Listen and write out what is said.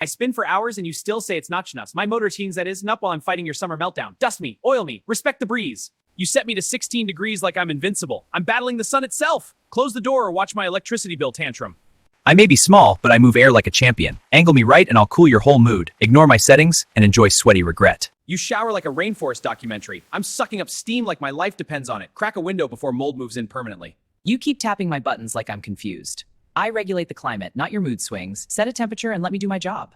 I spin for hours and you still say it's not schnuffs. My motor teens that isn't up while I'm fighting your summer meltdown. Dust me, oil me, respect the breeze. You set me to 16 degrees like I'm invincible. I'm battling the sun itself. Close the door or watch my electricity bill tantrum. I may be small, but I move air like a champion. Angle me right and I'll cool your whole mood. Ignore my settings and enjoy sweaty regret. You shower like a rainforest documentary. I'm sucking up steam like my life depends on it. Crack a window before mold moves in permanently. You keep tapping my buttons like I'm confused. I regulate the climate, not your mood swings. Set a temperature and let me do my job.